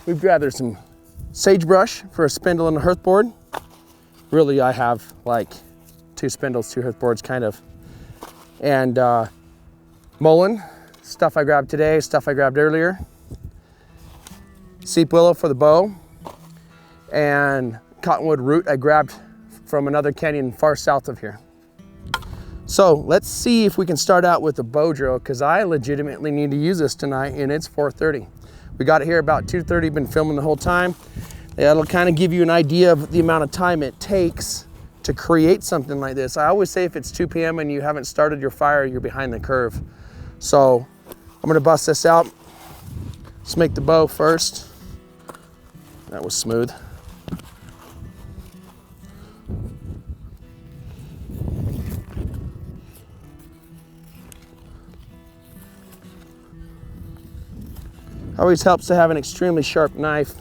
we've gathered some sagebrush for a spindle and a hearth board. Really, I have like 2 spindles, 2 hearth boards kind of. And mullein, stuff I grabbed today, stuff I grabbed earlier. Seep willow for the bow. And cottonwood root I grabbed from another canyon far south of here. So let's see if we can start out with the bow drill, because I legitimately need to use this tonight, and it's 4:30. We got it here about 2:30, been filming the whole time. That'll kind of give you an idea of the amount of time it takes to create something like this. I always say if it's 2 p.m. and you haven't started your fire, you're behind the curve. So I'm gonna bust this out. Let's make the bow first. That was smooth. Always helps to have an extremely sharp knife.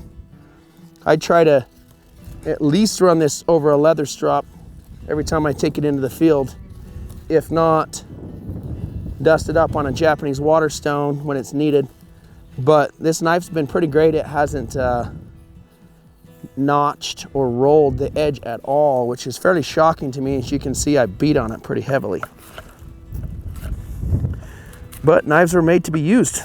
I try to at least run this over a leather strop every time I take it into the field. If not, dust it up on a Japanese water stone when it's needed. But this knife's been pretty great. It hasn't notched or rolled the edge at all, which is fairly shocking to me. As you can see, I beat on it pretty heavily. But knives are made to be used.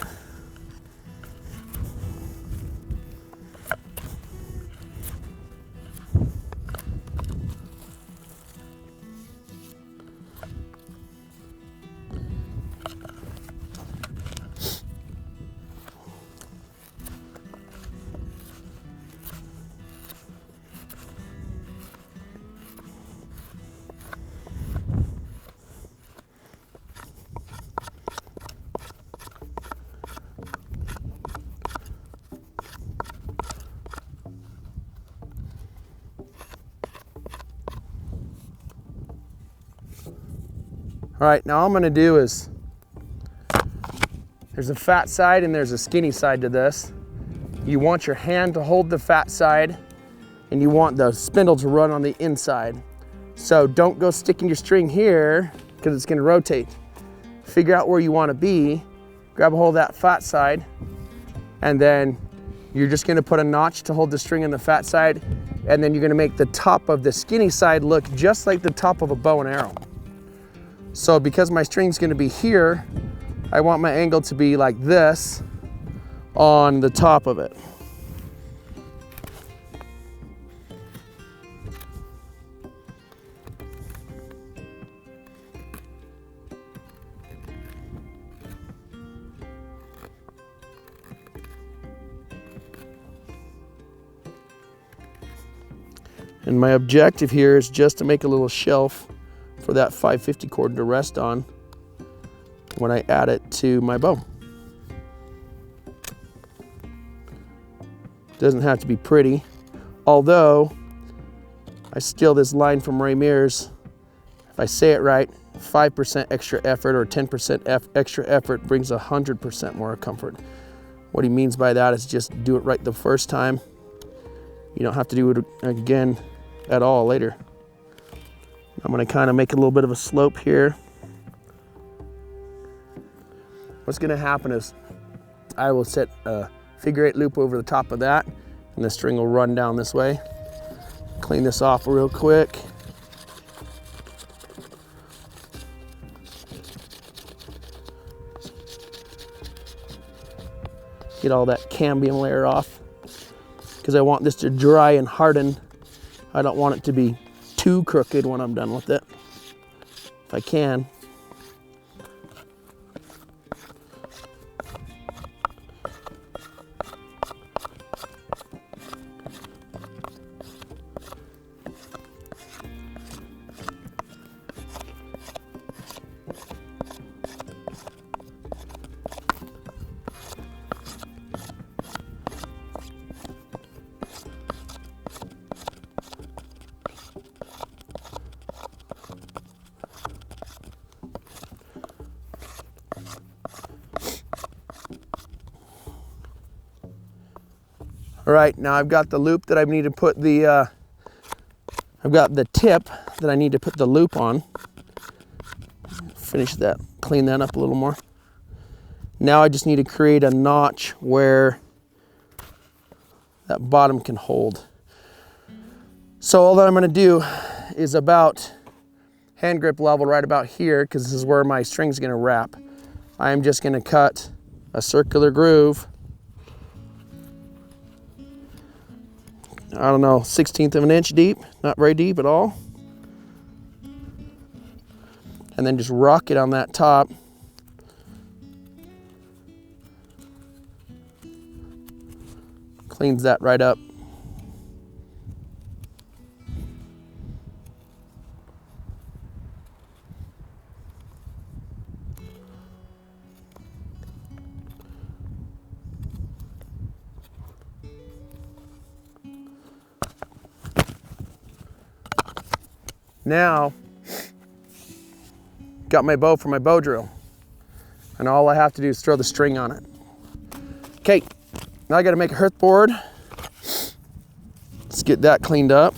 All right, now all I'm gonna do is, there's a fat side and there's a skinny side to this. You want your hand to hold the fat side and you want the spindle to run on the inside. So don't go sticking your string here because it's gonna rotate. Figure out where you wanna be, grab a hold of that fat side, and then you're just gonna put a notch to hold the string on the fat side, and then you're gonna make the top of the skinny side look just like the top of a bow and arrow. So because my string's gonna be here, I want my angle to be like this on the top of it. And my objective here is just to make a little shelf for that 550 cord to rest on when I add it to my bow. Doesn't have to be pretty, although I steal this line from Ray Mears. If I say it right, 5% extra effort or 10% extra effort brings 100% more comfort. What he means by that is just do it right the first time. You don't have to do it again at all later. I'm gonna kind of make a little bit of a slope here. What's gonna happen is I will set a figure 8 loop over the top of that, and the string will run down this way. Clean this off real quick. Get all that cambium layer off, because I want this to dry and harden. I don't want it to be too crooked when I'm done with it, if I can. All right, now I've got the loop that I need to put the, I've got the tip that I need to put the loop on. Finish that, clean that up a little more. Now I just need to create a notch where that bottom can hold. So all that I'm gonna do is about hand grip level right about here, because this is where my string's gonna wrap. I am just gonna cut a circular groove, I don't know, 1/16 of an inch deep, not very deep at all. And then just rock it on that top. Cleans that right up. Now, got my bow for my bow drill. And all I have to do is throw the string on it. Okay, now I gotta make a hearth board. Let's get that cleaned up.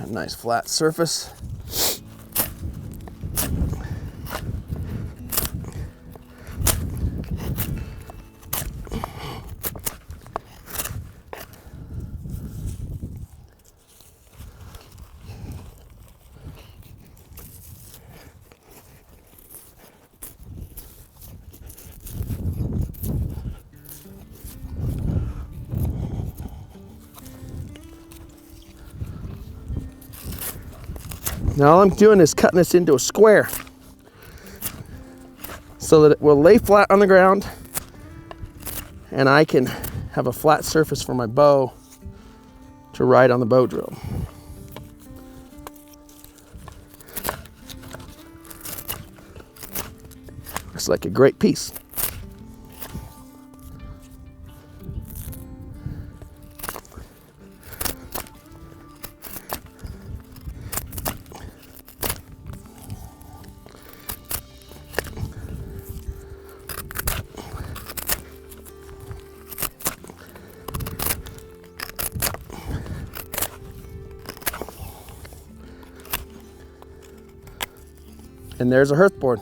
Nice flat surface. Now all I'm doing is cutting this into a square so that it will lay flat on the ground and I can have a flat surface for my bow to ride on the bow drill. Looks like a great piece. And there's a hearth board.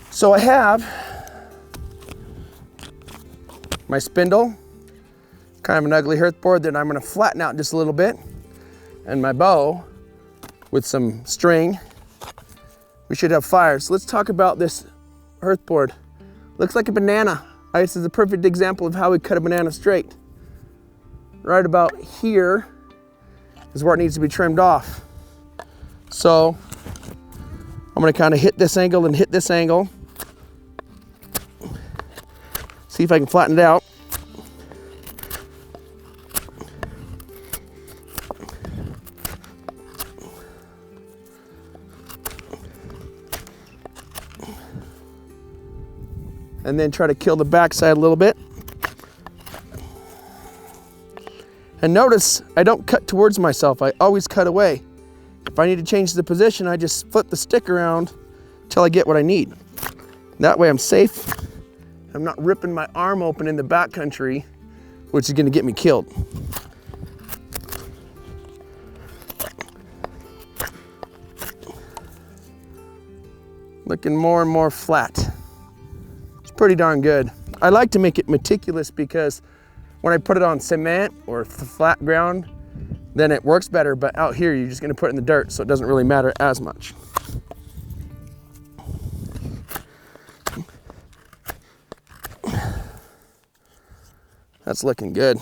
So I have my spindle, kind of an ugly hearth board that I'm gonna flatten out just a little bit, and my bow with some string. We should have fire. So let's talk about this hearth board. Looks like a banana. This is a perfect example of how we cut a banana straight. Right about here is where it needs to be trimmed off. So I'm gonna kind of hit this angle and hit this angle. See if I can flatten it out. And then try to kill the backside a little bit. And notice I don't cut towards myself, I always cut away. If I need to change the position, I just flip the stick around until I get what I need. That way I'm safe. I'm not ripping my arm open in the backcountry, which is gonna get me killed. Looking more and more flat. It's pretty darn good. I like to make it meticulous because when I put it on cement or flat ground, then it works better, but out here you're just gonna put it in the dirt, so it doesn't really matter as much. That's looking good.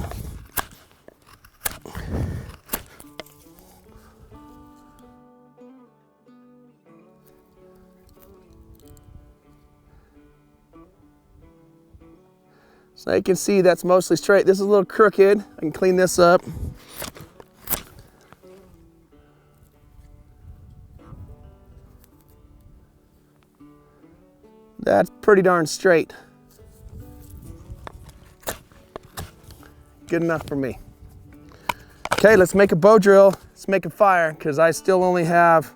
So you can see that's mostly straight. This is a little crooked. I can clean this up. That's pretty darn straight. Good enough for me. Okay, let's make a bow drill. Let's make a fire, because I still only have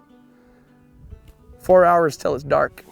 4 hours till it's dark.